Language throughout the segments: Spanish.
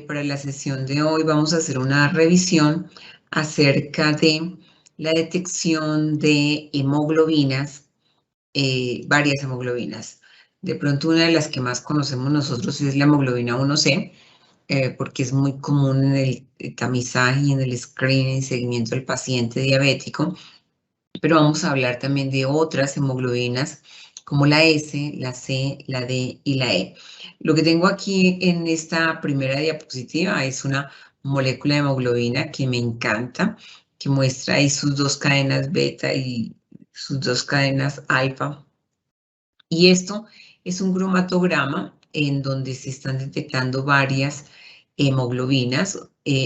Para la sesión de hoy vamos a hacer una revisión acerca de la detección de hemoglobinas, varias hemoglobinas. De pronto una de las que más conocemos nosotros es la hemoglobina 1C, porque es muy común en el tamizaje y en el screening y seguimiento del paciente diabético, pero vamos a hablar también de otras hemoglobinas como la S, la C, la D y la E. Lo que tengo aquí en esta primera diapositiva es una molécula de hemoglobina que me encanta, que muestra ahí sus dos cadenas beta y sus dos cadenas alfa. Y esto es un cromatograma en donde se están detectando varias hemoglobinas.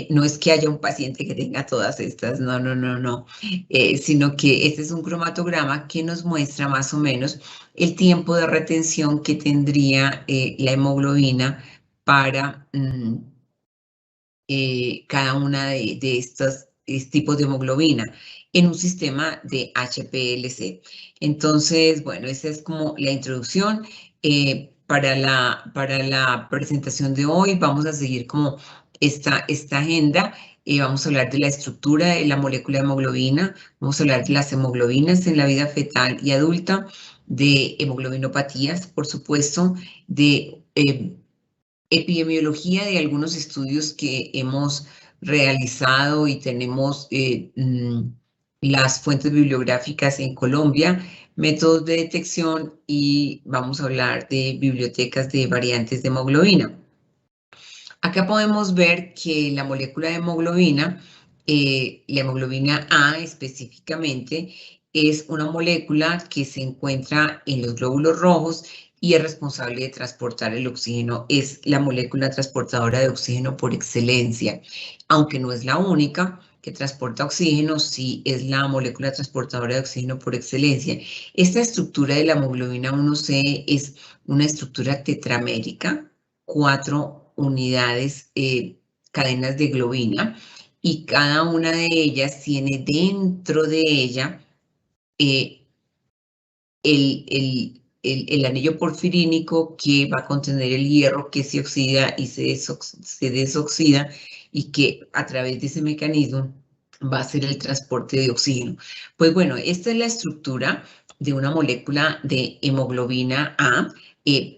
No es que haya un paciente que tenga todas estas, no, sino que este es un cromatograma que nos muestra más o menos el tiempo de retención que tendría la hemoglobina para cada una de estos tipos de hemoglobina en un sistema de HPLC. Entonces, bueno, esa es como la introducción. Para la presentación de hoy vamos a seguir como esta agenda. Vamos a hablar de la estructura de la molécula de hemoglobina, vamos a hablar de las hemoglobinas en la vida fetal y adulta, de hemoglobinopatías, por supuesto, de epidemiología de algunos estudios que hemos realizado y tenemos las fuentes bibliográficas en Colombia, métodos de detección y vamos a hablar de bibliotecas de variantes de hemoglobina. Acá podemos ver que la molécula de hemoglobina, la hemoglobina A específicamente, es una molécula que se encuentra en los glóbulos rojos y es responsable de transportar el oxígeno. Es la molécula transportadora de oxígeno por excelencia, aunque no es la única que transporta oxígeno, sí es la molécula transportadora de oxígeno por excelencia. Esta estructura de la hemoglobina 1C es una estructura tetramérica, 4 unidades, cadenas de globina, y cada una de ellas tiene dentro de ella eh, el anillo porfirínico que va a contener el hierro que se oxida y se desoxida y que a través de ese mecanismo va a hacer el transporte de oxígeno. Pues bueno, esta es la estructura de una molécula de hemoglobina A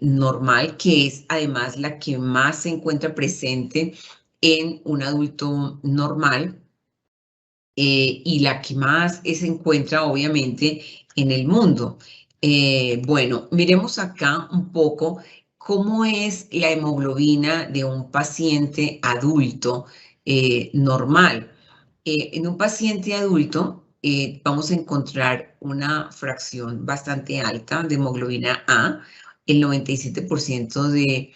normal, que es además la que más se encuentra presente en un adulto normal y la que más se encuentra obviamente en el mundo. Bueno, miremos acá un poco cómo es la hemoglobina de un paciente adulto normal. En un paciente adulto vamos a encontrar una fracción bastante alta de hemoglobina A. El 97% de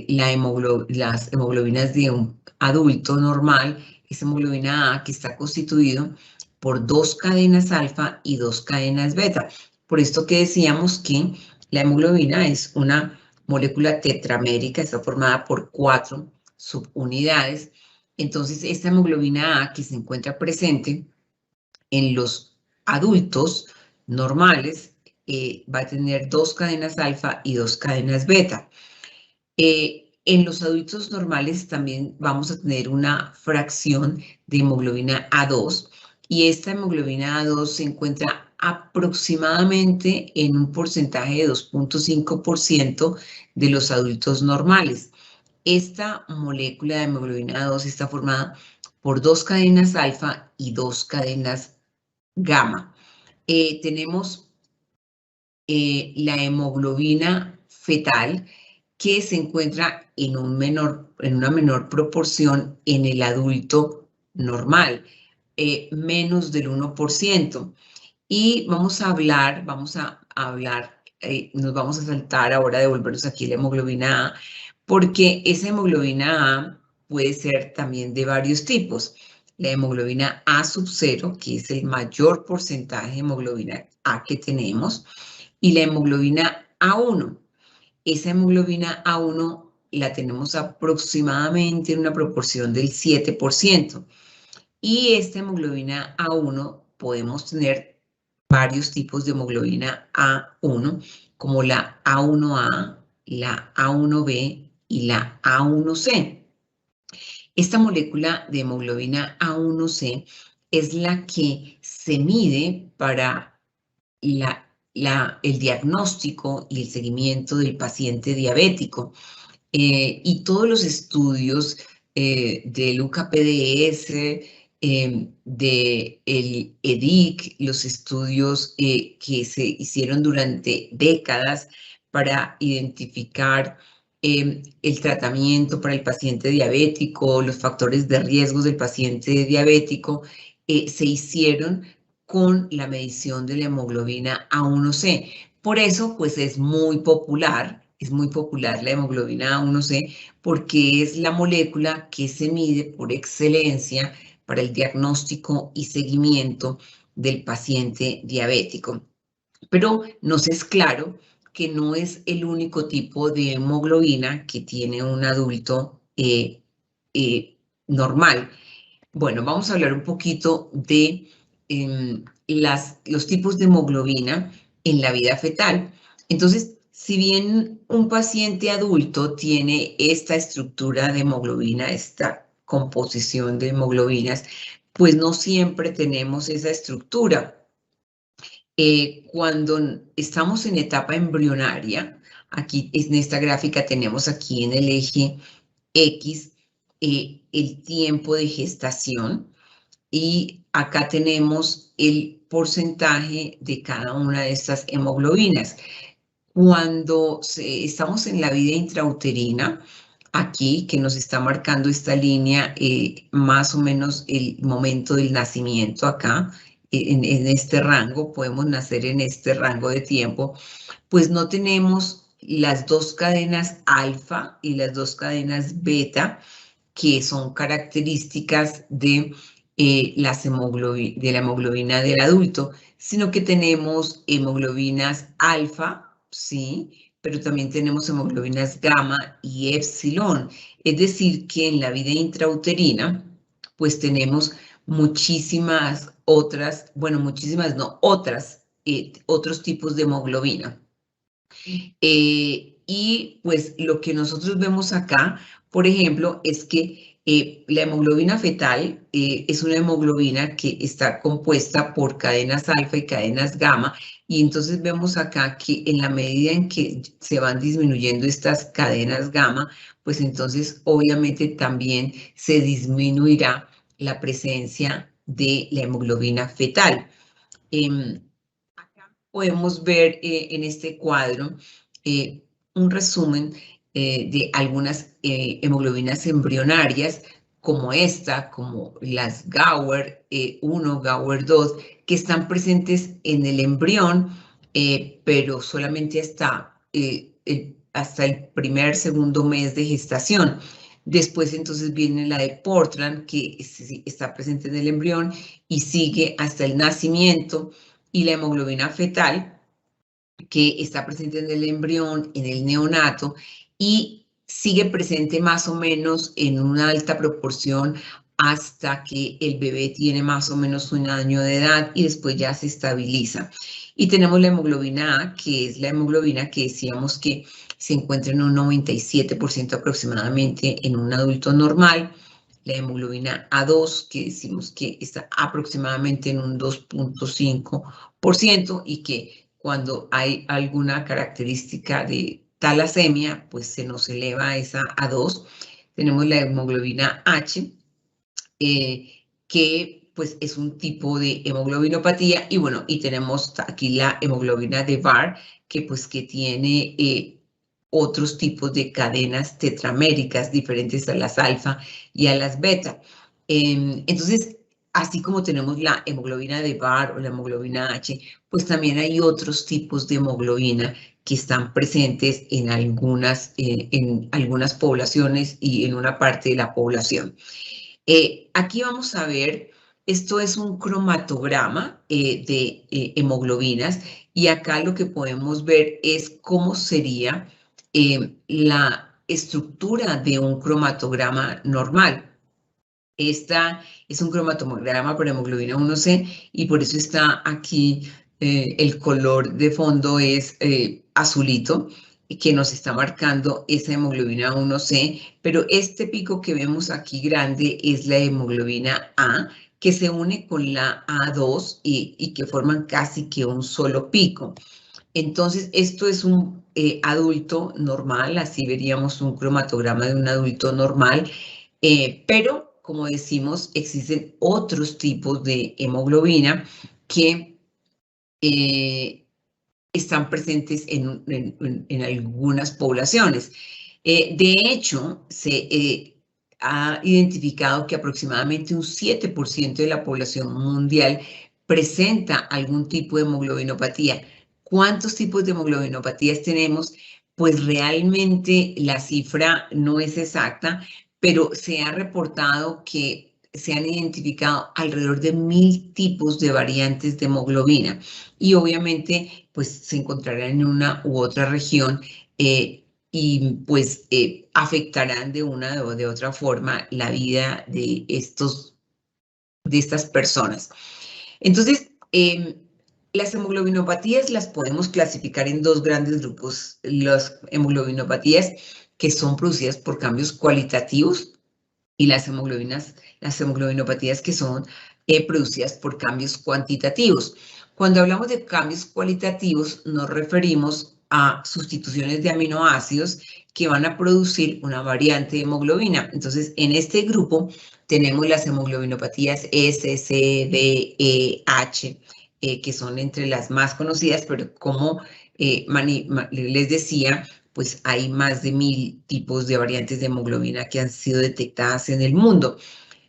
las hemoglobinas de un adulto normal es hemoglobina A, que está constituido por 2 cadenas alfa y 2 cadenas beta. Por esto que decíamos que la hemoglobina es una molécula tetramérica, está formada por 4 subunidades. Entonces, esta hemoglobina A que se encuentra presente en los adultos normales va a tener 2 cadenas alfa y 2 cadenas beta. En los adultos normales también vamos a tener una fracción de hemoglobina A2 y esta hemoglobina A2 se encuentra aproximadamente en un porcentaje de 2.5% de los adultos normales. Esta molécula de hemoglobina A2 está formada por 2 cadenas alfa y 2 cadenas gamma. Tenemos la hemoglobina fetal, que se encuentra en una menor proporción en el adulto normal, menos del 1%. Y vamos a hablar, nos vamos a saltar ahora de volvernos aquí la hemoglobina A, porque esa hemoglobina A puede ser también de varios tipos. La hemoglobina A sub 0, que es el mayor porcentaje de hemoglobina A que tenemos, y la hemoglobina A1. Esa hemoglobina A1 la tenemos aproximadamente en una proporción del 7%. Y esta hemoglobina A1 podemos tener varios tipos de hemoglobina A1, como la A1A, la A1B y la A1C. Esta molécula de hemoglobina A1C es la que se mide para el diagnóstico y el seguimiento del paciente diabético. Y todos los estudios del UKPDS, del EDIC, los estudios que se hicieron durante décadas para identificar el tratamiento para el paciente diabético, los factores de riesgo del paciente diabético, se hicieron con la medición de la hemoglobina A1C. Por eso, pues es muy popular la hemoglobina A1C porque es la molécula que se mide por excelencia para el diagnóstico y seguimiento del paciente diabético. Pero nos es claro que no es el único tipo de hemoglobina que tiene un adulto normal. Bueno, vamos a hablar un poquito de los tipos de hemoglobina en la vida fetal. Entonces, si bien un paciente adulto tiene esta estructura de hemoglobina, esta composición de hemoglobinas, pues no siempre tenemos esa estructura. Cuando estamos en etapa embrionaria, aquí en esta gráfica tenemos aquí en el eje X el tiempo de gestación. Y acá tenemos el porcentaje de cada una de estas hemoglobinas. Cuando estamos en la vida intrauterina, aquí que nos está marcando esta línea, más o menos el momento del nacimiento acá, en este rango, podemos nacer en este rango de tiempo, pues no tenemos las dos cadenas alfa y las dos cadenas beta, que son características de la hemoglobina del adulto, sino que tenemos hemoglobinas alfa, sí, pero también tenemos hemoglobinas gamma y epsilon. Es decir, que en la vida intrauterina, pues tenemos muchísimas otras, bueno, muchísimas no, otros tipos de hemoglobina. Y pues lo que nosotros vemos acá, por ejemplo, es que la hemoglobina fetal es una hemoglobina que está compuesta por cadenas alfa y cadenas gamma, y entonces vemos acá que en la medida en que se van disminuyendo estas cadenas gamma, pues entonces obviamente también se disminuirá la presencia de la hemoglobina fetal. Acá podemos ver en este cuadro un resumen de algunas hemoglobinas embrionarias como esta, como las Gower 1, Gower 2, que están presentes en el embrión, pero solamente hasta el segundo mes de gestación. Después entonces viene la de Portland, que está presente en el embrión y sigue hasta el nacimiento, y la hemoglobina fetal, que está presente en el embrión, en el neonato, y sigue presente más o menos en una alta proporción hasta que el bebé tiene más o menos 1 año de edad y después ya se estabiliza. Y tenemos la hemoglobina A, que es la hemoglobina que decíamos que se encuentra en un 97% aproximadamente en un adulto normal. La hemoglobina A2, que decimos que está aproximadamente en un 2.5% y que cuando hay alguna característica de talasemia, pues se nos eleva esa A2. Tenemos la hemoglobina H, que pues es un tipo de hemoglobinopatía, y bueno, y tenemos aquí la hemoglobina de Barr, que pues que tiene otros tipos de cadenas tetraméricas diferentes a las alfa y a las beta. Entonces, así como tenemos la hemoglobina de Barr o la hemoglobina H, pues también hay otros tipos de hemoglobina que están presentes en algunas poblaciones y en una parte de la población. Aquí vamos a ver, esto es un cromatograma de hemoglobinas, y acá lo que podemos ver es cómo sería la estructura de un cromatograma normal. Esta es un cromatograma por hemoglobina 1C y por eso está aquí el color de fondo es azulito. que nos está marcando esa hemoglobina 1C, pero este pico que vemos aquí grande es la hemoglobina A, que se une con la A2 y que forman casi que un solo pico. Entonces, esto es un adulto normal, así veríamos un cromatograma de un adulto normal, pero como decimos, existen otros tipos de hemoglobina que están presentes en algunas poblaciones. De hecho, se ha identificado que aproximadamente un 7% de la población mundial presenta algún tipo de hemoglobinopatía. ¿Cuántos tipos de hemoglobinopatías tenemos? Pues realmente la cifra no es exacta, pero se ha reportado que se han identificado alrededor de 1000 tipos de variantes de hemoglobina y obviamente pues se encontrarán en una u otra región y pues afectarán de una o de otra forma la vida de estas personas. Entonces, las hemoglobinopatías las podemos clasificar en dos grandes grupos. Las hemoglobinopatías que son producidas por cambios cualitativos y las hemoglobinopatías que son producidas por cambios cuantitativos. Cuando hablamos de cambios cualitativos, nos referimos a sustituciones de aminoácidos que van a producir una variante de hemoglobina. Entonces, en este grupo tenemos las hemoglobinopatías S, C, D, E, H, que son entre las más conocidas, pero como les decía, pues hay más de 1000 tipos de variantes de hemoglobina que han sido detectadas en el mundo.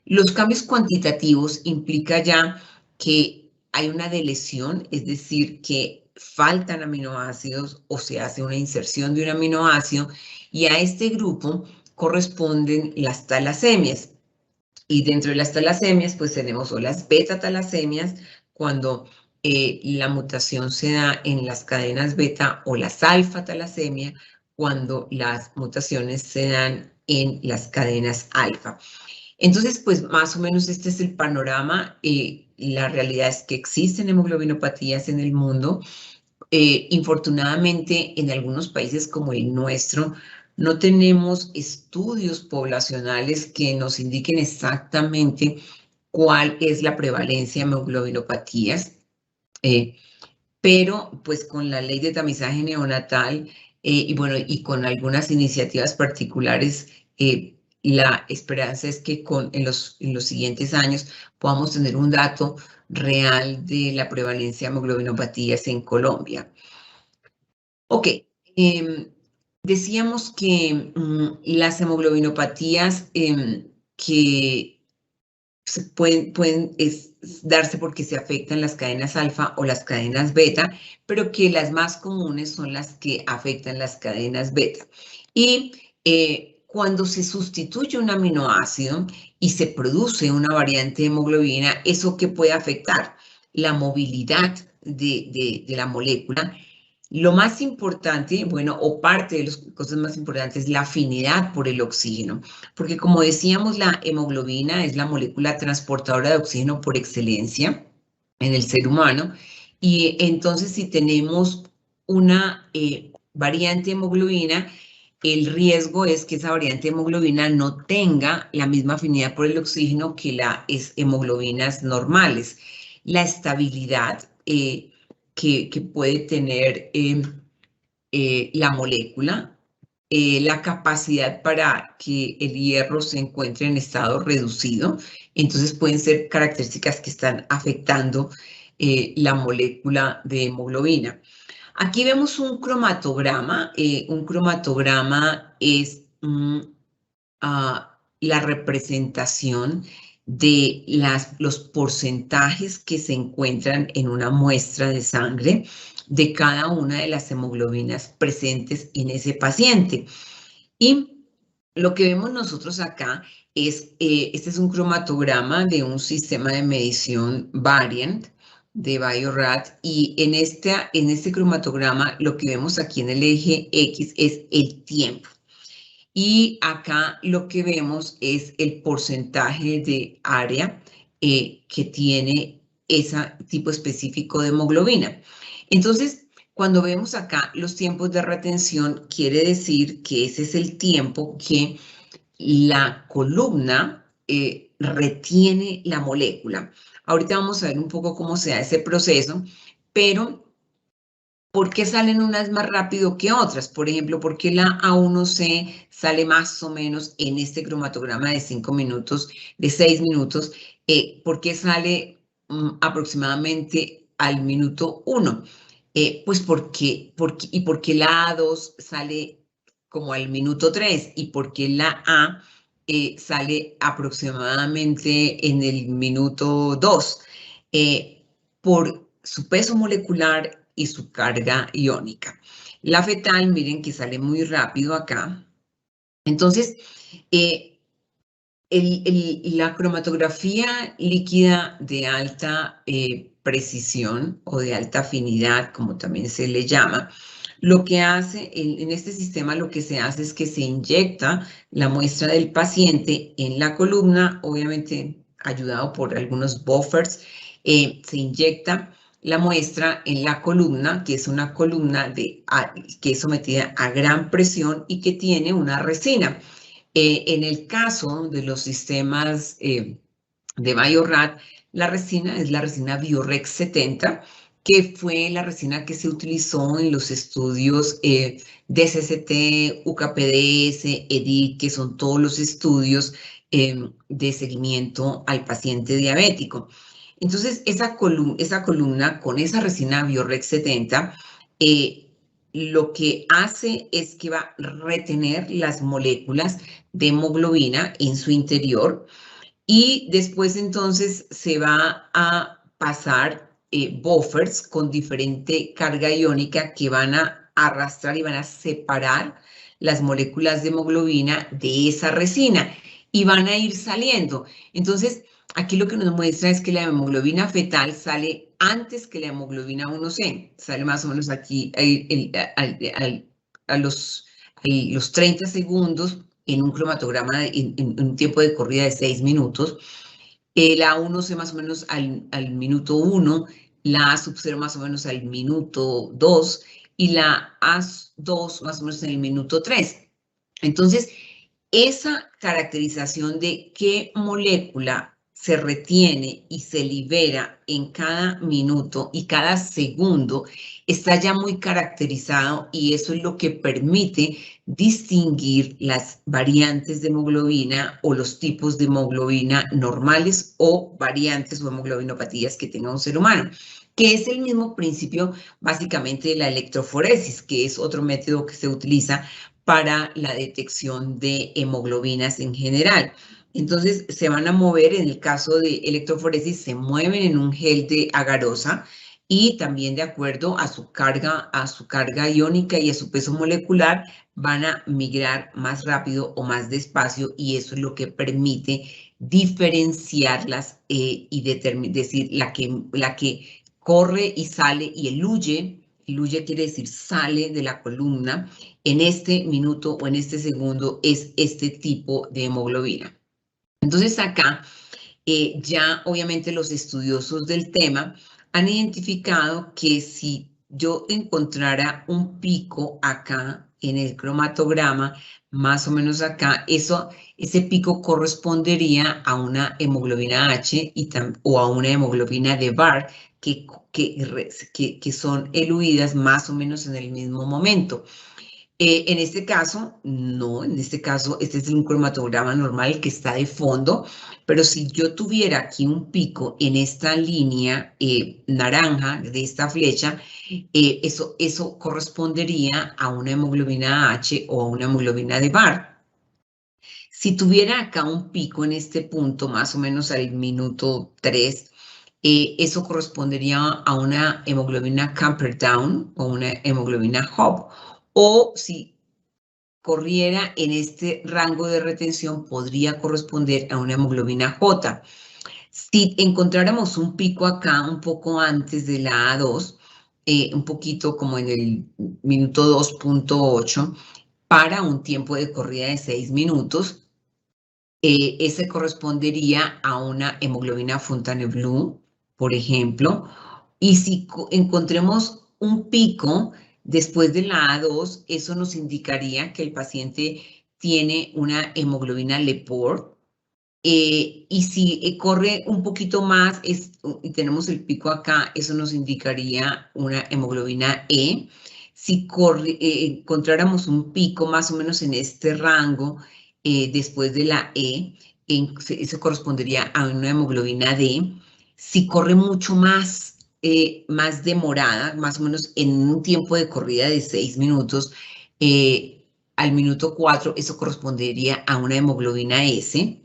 Los cambios cuantitativos implica ya que hay una deleción, es decir, que faltan aminoácidos o se hace una inserción de un aminoácido y a este grupo corresponden las talasemias. Y dentro de las talasemias, pues tenemos o las beta-talasemias, cuando la mutación se da en las cadenas beta, o las alfa-talasemia, cuando las mutaciones se dan en las cadenas alfa. Entonces, pues más o menos este es el panorama. La realidad es que existen hemoglobinopatías en el mundo. Infortunadamente, en algunos países como el nuestro, no tenemos estudios poblacionales que nos indiquen exactamente cuál es la prevalencia de hemoglobinopatías, pero pues con la ley de tamizaje neonatal y bueno, y con algunas iniciativas particulares, la esperanza es que en los siguientes años podamos tener un dato real de la prevalencia de hemoglobinopatías en Colombia. Ok, decíamos que las hemoglobinopatías que pueden darse porque se afectan las cadenas alfa o las cadenas beta, pero que las más comunes son las que afectan las cadenas beta. Y cuando se sustituye un aminoácido y se produce una variante de hemoglobina, ¿eso qué puede afectar? La movilidad de la molécula. Lo más importante, bueno, o parte de las cosas más importantes, es la afinidad por el oxígeno, porque como decíamos, la hemoglobina es la molécula transportadora de oxígeno por excelencia en el ser humano, y entonces si tenemos una variante de hemoglobina, el riesgo es que esa variante de hemoglobina no tenga la misma afinidad por el oxígeno que las hemoglobinas normales. La estabilidad que puede tener la molécula, la capacidad para que el hierro se encuentre en estado reducido. Entonces pueden ser características que están afectando la molécula de hemoglobina. Aquí vemos un cromatograma. Un cromatograma es la representación de los porcentajes que se encuentran en una muestra de sangre de cada una de las hemoglobinas presentes en ese paciente. Y lo que vemos nosotros acá es, este es un cromatograma de un sistema de medición Variant de Bio-Rad, y en este cromatograma lo que vemos aquí en el eje X es el tiempo. Y acá lo que vemos es el porcentaje de área que tiene ese tipo específico de hemoglobina. Entonces, cuando vemos acá los tiempos de retención, quiere decir que ese es el tiempo que la columna retiene la molécula. Ahorita vamos a ver un poco cómo se da ese proceso, pero ¿por qué salen unas más rápido que otras? Por ejemplo, ¿por qué la A1C sale más o menos en este cromatograma de 5 minutos, de 6 minutos? ¿Por qué sale aproximadamente al minuto 1? Pues porque la A2 sale como al minuto 3 y porque la A sale aproximadamente en el minuto 2. Por su peso molecular y su carga iónica. La fetal, miren que sale muy rápido acá. Entonces, la cromatografía líquida de alta precisión o de alta afinidad, como también se le llama, lo que hace, en este sistema lo que se hace es que se inyecta la muestra del paciente en la columna, obviamente ayudado por algunos buffers, se inyecta la muestra en la columna, que es una columna que es sometida a gran presión y que tiene una resina. En el caso de los sistemas de Bio-Rad, la resina es la resina Biorex 70, que fue la resina que se utilizó en los estudios DCCT, UKPDS, EDIC, que son todos los estudios de seguimiento al paciente diabético. Entonces, esa columna con esa resina Biorex 70 lo que hace es que va a retener las moléculas de hemoglobina en su interior y después entonces se va a pasar buffers con diferente carga iónica que van a arrastrar y van a separar las moléculas de hemoglobina de esa resina y van a ir saliendo. Entonces, aquí lo que nos muestra es que la hemoglobina fetal sale antes que la hemoglobina 1C, sale más o menos aquí a los 30 segundos en un cromatograma, en un tiempo de corrida de 6 minutos. La A1C más o menos al minuto 1, la A sub 0 más o menos al minuto 2 y la A2 más o menos en el minuto 3. Entonces, esa caracterización de qué molécula se retiene y se libera en cada minuto y cada segundo está ya muy caracterizado y eso es lo que permite distinguir las variantes de hemoglobina o los tipos de hemoglobina normales o variantes o hemoglobinopatías que tenga un ser humano, que es el mismo principio básicamente de la electroforesis, que es otro método que se utiliza para la detección de hemoglobinas en general. Entonces, se van a mover, en el caso de electroforesis, se mueven en un gel de agarosa y también de acuerdo a su carga iónica y a su peso molecular, van a migrar más rápido o más despacio y eso es lo que permite diferenciarlas y decir la que corre y sale y eluye quiere decir sale de la columna en este minuto o en este segundo es este tipo de hemoglobina. Entonces acá ya obviamente los estudiosos del tema han identificado que si yo encontrara un pico acá en el cromatograma, más o menos acá, ese pico correspondería a una hemoglobina H o a una hemoglobina de Barr que son eluidas más o menos en el mismo momento. En este caso, no, en este caso, este es un cromatograma normal que está de fondo, pero si yo tuviera aquí un pico en esta línea naranja de esta flecha, eso correspondería a una hemoglobina H o a una hemoglobina de Barr. Si tuviera acá un pico en este punto, más o menos al minuto 3, eso correspondería a una hemoglobina Camperdown o una hemoglobina Hub. O si corriera en este rango de retención, podría corresponder a una hemoglobina J. Si encontráramos un pico acá un poco antes de la A2, un poquito como en el minuto 2.8, para un tiempo de corrida de 6 minutos, ese correspondería a una hemoglobina Fontainebleau, por ejemplo. Y si encontremos un pico después de la A2, eso nos indicaría que el paciente tiene una hemoglobina Lepore. Y si corre un poquito más y tenemos el pico acá, eso nos indicaría una hemoglobina E. Si encontráramos un pico más o menos en este rango después de la E, eso correspondería a una hemoglobina D. Si corre mucho más, más demorada, más o menos en un tiempo de corrida de 6 minutos, al minuto 4, eso correspondería a una hemoglobina S.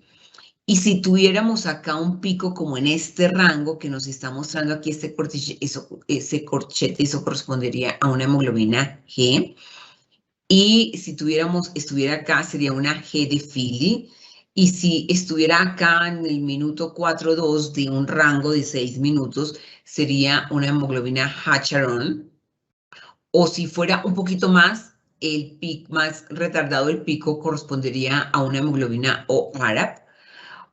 Y si tuviéramos acá un pico como en este rango que nos está mostrando aquí ese corchete, eso correspondería a una hemoglobina G. Y si estuviera acá, sería una G de Philly. Y si estuviera acá en el minuto 4.2 de un rango de 6 minutos, sería una hemoglobina Hacharón. O si fuera un poquito más, más retardado el pico correspondería a una hemoglobina O Arab.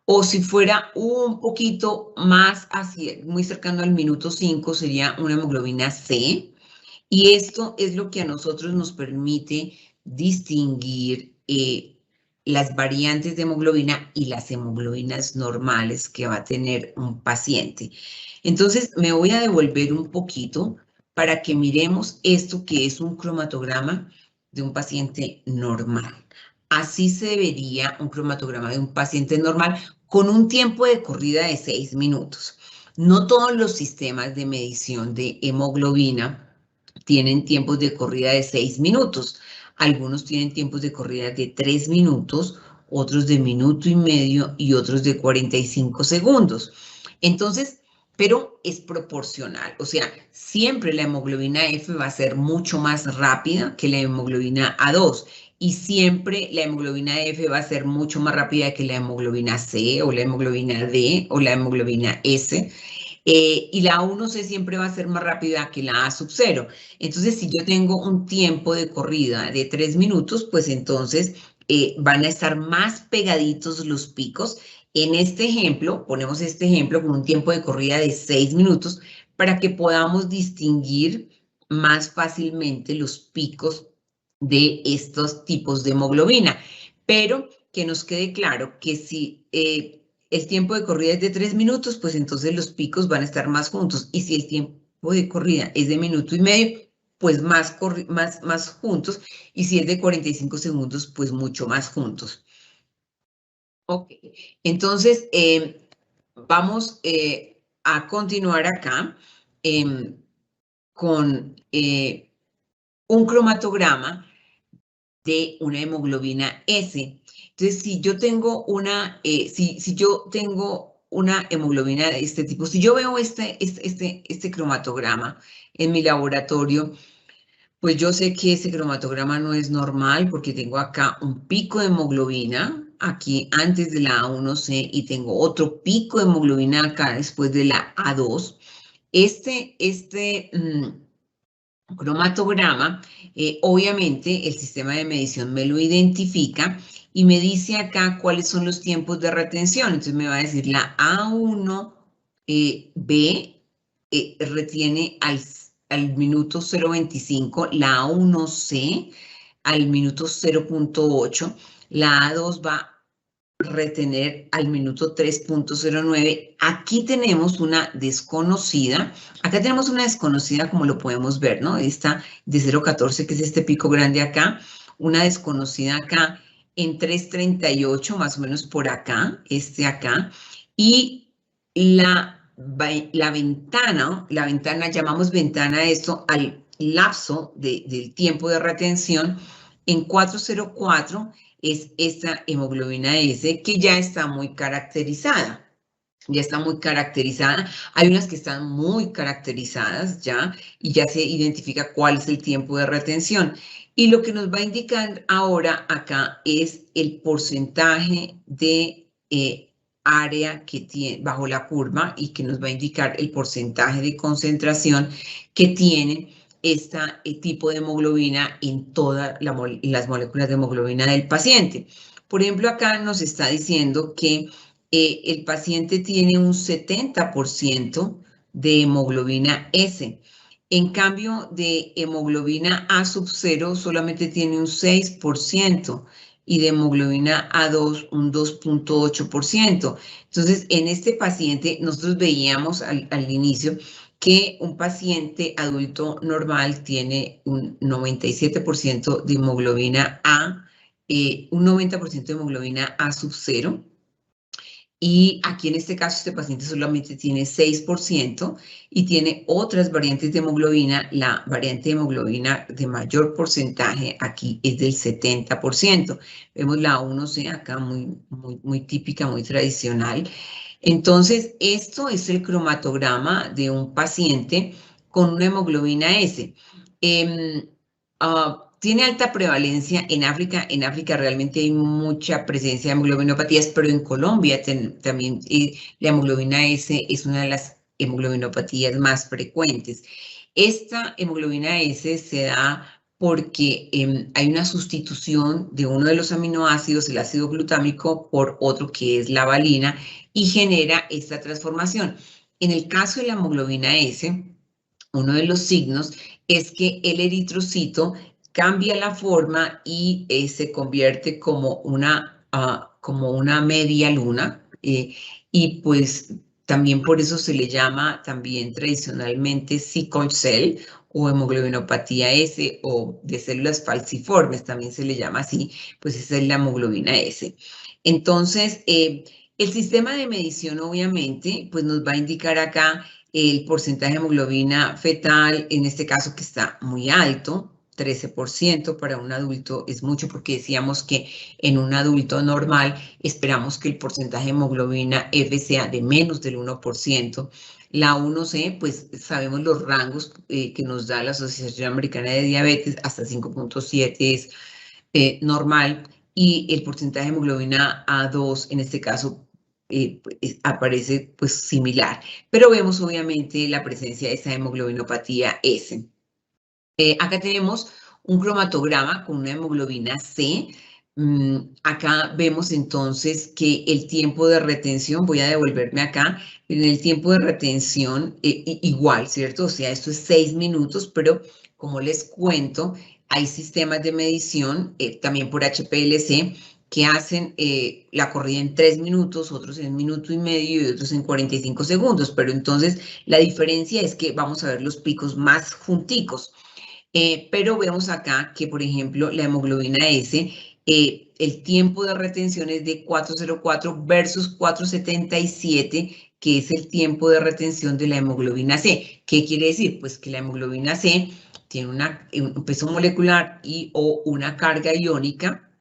O si fuera un poquito más muy cercano al minuto 5, sería una hemoglobina C. Y esto es lo que a nosotros nos permite distinguir las variantes de hemoglobina y las hemoglobinas normales que va a tener un paciente. Entonces, me voy a devolver un poquito para que miremos esto que es un cromatograma de un paciente normal. Así se vería un cromatograma de un paciente normal con un tiempo de corrida de 6 minutos. No todos los sistemas de medición de hemoglobina tienen tiempos de corrida de 6 minutos. Algunos tienen tiempos de corrida de 3 minutos, otros de minuto y medio y otros de 45 segundos. Entonces, pero es proporcional. O sea, siempre la hemoglobina F va a ser mucho más rápida que la hemoglobina A2 y siempre la hemoglobina F va a ser mucho más rápida que la hemoglobina C o la hemoglobina D o la hemoglobina S. Y la A1C siempre va a ser más rápida que la A sub 0. Entonces, si yo tengo un tiempo de corrida de 3 minutos, pues entonces van a estar más pegaditos los picos. En este ejemplo, ponemos este ejemplo con un tiempo de corrida de 6 minutos para que podamos distinguir más fácilmente los picos de estos tipos de hemoglobina. Pero que nos quede claro que si el tiempo de corrida es de 3 minutos, pues entonces los picos van a estar más juntos. Y si el tiempo de corrida es de minuto y medio, pues más juntos. Y si es de 45 segundos, pues mucho más juntos. Ok, entonces vamos a continuar acá con un cromatograma de una hemoglobina S. Entonces, si yo tengo una hemoglobina de este tipo, si yo veo este cromatograma en mi laboratorio, pues yo sé que ese cromatograma no es normal porque tengo acá un pico de hemoglobina aquí antes de la A1C y tengo otro pico de hemoglobina acá después de la A2. Este cromatograma, obviamente el sistema de medición me lo identifica y me dice acá cuáles son los tiempos de retención. Entonces me va a decir la A1B retiene al minuto 0.25, la A1C al minuto 0.8, la A2 va retener al minuto 3.09. Aquí tenemos una desconocida. Acá tenemos una desconocida, como lo podemos ver, ¿no? Esta de 0.14, que es este pico grande acá. Una desconocida acá en 3.38, más o menos por acá, acá. Y la ventana, llamamos ventana a esto al lapso del tiempo de retención en 4.04 es esta hemoglobina S que ya está muy caracterizada. Ya está muy caracterizada. Hay unas que están muy caracterizadas ya y ya se identifica cuál es el tiempo de retención. Y lo que nos va a indicar ahora acá es el porcentaje de área que tiene bajo la curva y que nos va a indicar el porcentaje de concentración que tiene este tipo de hemoglobina en todas las moléculas de hemoglobina del paciente. Por ejemplo, acá nos está diciendo que el paciente tiene un 70% de hemoglobina S. En cambio, de hemoglobina A sub 0 solamente tiene un 6% y de hemoglobina A2 un 2.8%. Entonces, en este paciente, nosotros veíamos al inicio que un paciente adulto normal tiene un 97% de hemoglobina A, un 90% de hemoglobina A sub 0. Y aquí en este caso, este paciente solamente tiene 6% y tiene otras variantes de hemoglobina. La variante de hemoglobina de mayor porcentaje aquí es del 70%. Vemos la 1C acá muy típica, muy tradicional. Entonces, esto es el cromatograma de un paciente con una hemoglobina S. Tiene alta prevalencia en África. En África realmente hay mucha presencia de hemoglobinopatías, pero en Colombia también la hemoglobina S es una de las hemoglobinopatías más frecuentes. Esta hemoglobina S se da porque hay una sustitución de uno de los aminoácidos, el ácido glutámico, por otro que es la valina, y genera esta transformación. En el caso de la hemoglobina S, uno de los signos es que el eritrocito cambia la forma y se convierte como una media luna, y pues también por eso se le llama también tradicionalmente sickle cell o hemoglobinopatía S o de células falciformes, también se le llama así, pues esa es la hemoglobina S. Entonces, el sistema de medición obviamente pues nos va a indicar acá el porcentaje de hemoglobina fetal, en este caso que está muy alto, 13% para un adulto es mucho porque decíamos que en un adulto normal esperamos que el porcentaje de hemoglobina F sea de menos del 1%. La 1C, pues sabemos los rangos que nos da la Asociación Americana de Diabetes, hasta 5.7 es normal, y el porcentaje de hemoglobina A2 en este caso aparece pues similar, pero vemos obviamente la presencia de esa hemoglobinopatía S. Acá tenemos un cromatograma con una hemoglobina C. Acá vemos entonces que el tiempo de retención, voy a devolverme acá, en el tiempo de retención igual, ¿cierto? O sea, esto es 6 minutos, pero como les cuento, hay sistemas de medición también por HPLC que hacen la corrida en 3 minutos, otros en 1 minuto y medio y otros en 45 segundos, pero entonces la diferencia es que vamos a ver los picos más junticos. Pero vemos acá que, por ejemplo, la hemoglobina S, el tiempo de retención es de 4.04 versus 4.77, que es el tiempo de retención de la hemoglobina C. ¿Qué quiere decir? Pues que la hemoglobina C tiene un peso molecular o una carga iónica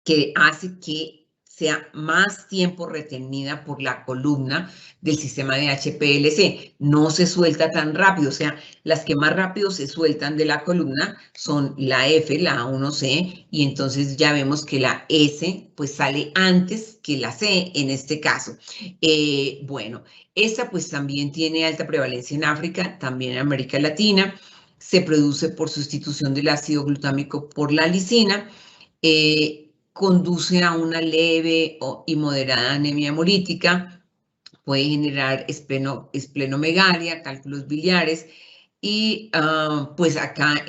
que hace que sea más tiempo retenida por la columna del sistema de HPLC. No se suelta tan rápido, o sea, las que más rápido se sueltan de la columna son la F, la A1C, y entonces ya vemos que la S pues sale antes que la C en este caso. Bueno, esta pues también tiene alta prevalencia en África, también en América Latina. Se produce por sustitución del ácido glutámico por la lisina. Conduce a una leve y moderada anemia hemolítica, puede generar esplenomegalia, cálculos biliares, y pues acá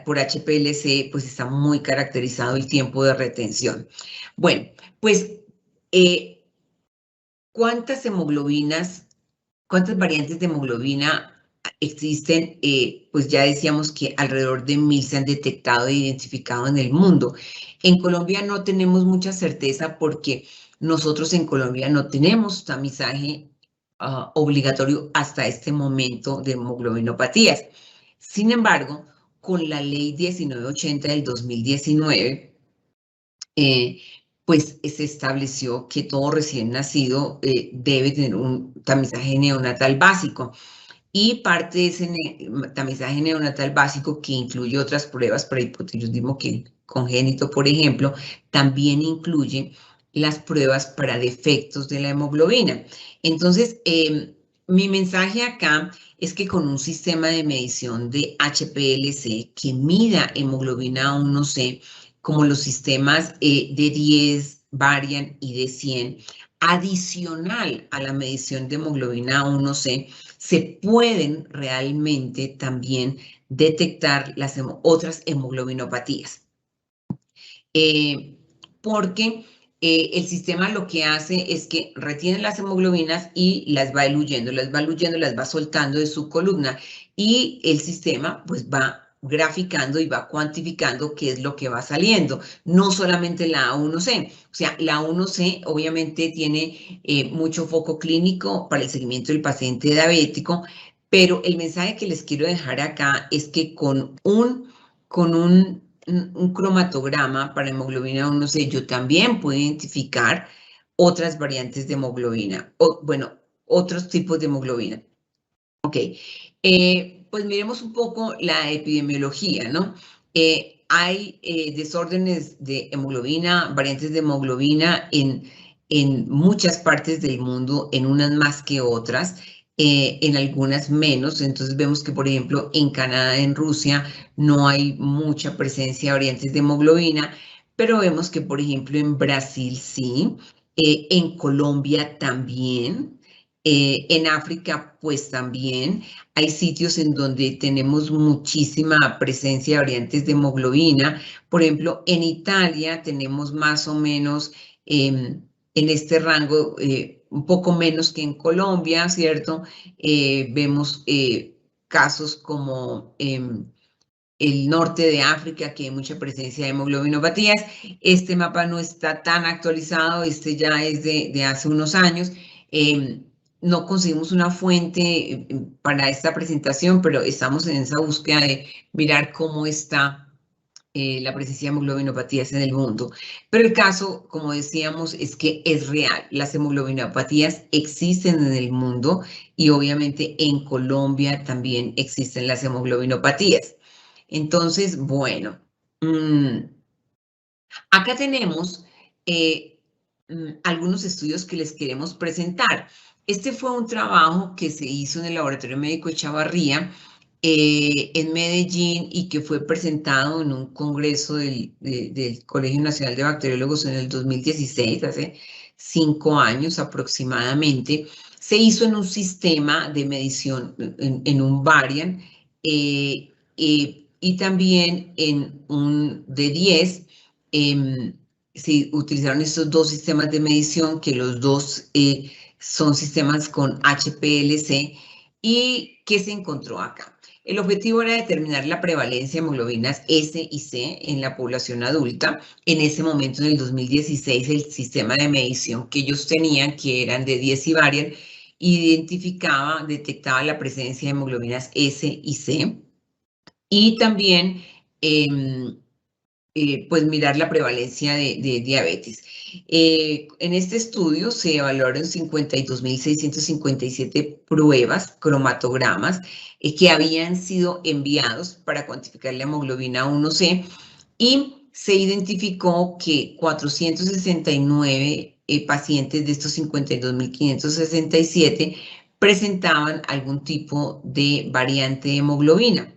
por HPLC pues está muy caracterizado el tiempo de retención. Bueno, pues ¿cuántas hemoglobinas, cuántas variantes de hemoglobina existen? Pues ya decíamos que alrededor de 1000 se han detectado e identificado en el mundo. En Colombia no tenemos mucha certeza porque nosotros en Colombia no tenemos tamizaje obligatorio hasta este momento de hemoglobinopatías. Sin embargo, con la ley 1980 del 2019, pues se estableció que todo recién nacido debe tener un tamizaje neonatal básico. Y parte de ese tamizaje neonatal básico, que incluye otras pruebas para hipotiroidismo congénito, por ejemplo, también incluye las pruebas para defectos de la hemoglobina. Entonces, mi mensaje acá es que con un sistema de medición de HPLC que mida hemoglobina 1C, como los sistemas de 10, Varian y de 100, adicional a la medición de hemoglobina A1C, se pueden realmente también detectar las otras hemoglobinopatías. Porque el sistema lo que hace es que retiene las hemoglobinas y las va diluyendo, las va soltando de su columna, y el sistema pues va graficando y va cuantificando qué es lo que va saliendo, no solamente la A1C. O sea, la A1C obviamente tiene mucho foco clínico para el seguimiento del paciente diabético, pero el mensaje que les quiero dejar acá es que con un cromatograma para hemoglobina 1C, yo también puedo identificar otras variantes de hemoglobina, o bueno, otros tipos de hemoglobina. Ok, pues miremos un poco la epidemiología, ¿no? Hay desórdenes de hemoglobina, variantes de hemoglobina en muchas partes del mundo, en unas más que otras, en algunas menos. Entonces vemos que, por ejemplo, en Canadá, en Rusia, no hay mucha presencia de variantes de hemoglobina, pero vemos que, por ejemplo, en Brasil sí, en Colombia también. En África, pues también hay sitios en donde tenemos muchísima presencia de variantes de hemoglobina. Por ejemplo, en Italia tenemos más o menos en este rango, un poco menos que en Colombia, ¿cierto? Vemos casos como el norte de África, que hay mucha presencia de hemoglobinopatías. Este mapa no está tan actualizado, este ya es de hace unos años. No conseguimos una fuente para esta presentación, pero estamos en esa búsqueda de mirar cómo está la presencia de hemoglobinopatías en el mundo. Pero el caso, como decíamos, es que es real. Las hemoglobinopatías existen en el mundo y obviamente en Colombia también existen las hemoglobinopatías. Entonces, bueno, acá tenemos algunos estudios que les queremos presentar. Este fue un trabajo que se hizo en el Laboratorio Médico Chavarría en Medellín y que fue presentado en un congreso del Colegio Nacional de Bacteriólogos en el 2016, hace 5 años aproximadamente. Se hizo en un sistema de medición, en un Varian, y también en un D10. Se utilizaron estos dos sistemas de medición, que los dos son sistemas con HPLC. ¿Y qué se encontró acá? El objetivo era determinar la prevalencia de hemoglobinas S y C en la población adulta. En ese momento, en el 2016, el sistema de medición que ellos tenían, que eran de 10 y Varian, detectaba la presencia de hemoglobinas S y C. Y también pues mirar la prevalencia de diabetes. En este estudio se evaluaron 52.657 pruebas, cromatogramas, que habían sido enviados para cuantificar la hemoglobina 1C, y se identificó que 469 pacientes de estos 52.567 presentaban algún tipo de variante de hemoglobina.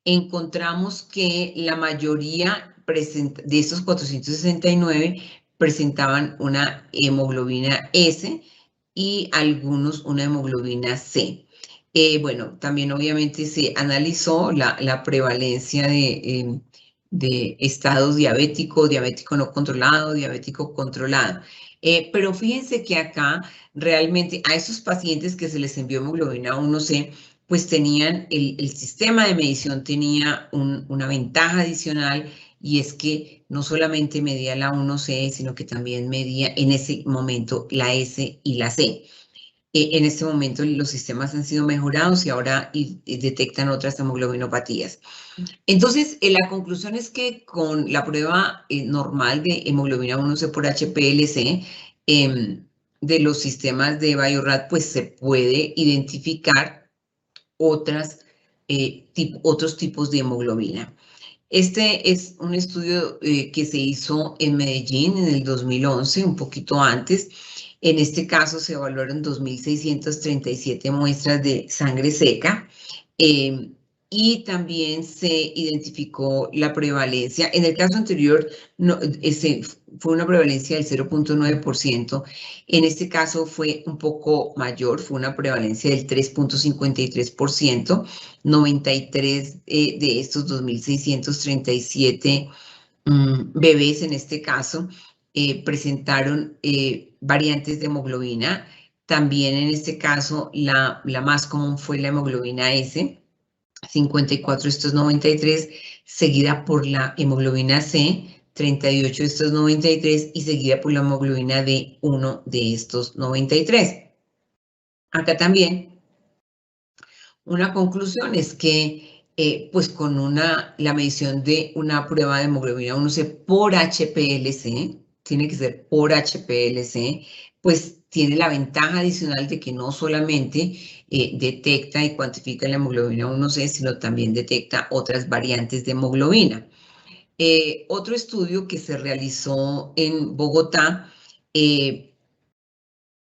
Encontramos que la mayoría de estos 469 presentaban una hemoglobina S y algunos una hemoglobina C. Bueno, también obviamente se analizó la prevalencia de estados diabético, diabético no controlado, diabético controlado. Pero fíjense que acá realmente a esos pacientes que se les envió hemoglobina 1C, pues tenían, el sistema de medición tenía una ventaja adicional, y es que no solamente medía la 1C, sino que también medía en ese momento la S y la C. En este momento los sistemas han sido mejorados y ahora detectan otras hemoglobinopatías. Entonces, la conclusión es que con la prueba normal de hemoglobina 1C por HPLC de los sistemas de Bio-Rad, pues se puede identificar otros tipos de hemoglobina. Este es un estudio que se hizo en Medellín en el 2011, un poquito antes. En este caso se evaluaron 2.637 muestras de sangre seca. y también se identificó la prevalencia. En el caso anterior fue una prevalencia del 0.9%. En este caso fue un poco mayor, fue una prevalencia del 3.53%. 93 de estos 2.637 bebés en este caso presentaron variantes de hemoglobina. También en este caso la más común fue la hemoglobina S, 54 de estos 93, seguida por la hemoglobina C, 38 de estos 93 y seguida por la hemoglobina D, 1 de estos 93. Acá también una conclusión es que pues con la medición de una prueba de hemoglobina 1C por HPLC, tiene que ser por HPLC, pues tiene la ventaja adicional de que no solamente detecta y cuantifica la hemoglobina 1C, sino también detecta otras variantes de hemoglobina. Otro estudio que se realizó en Bogotá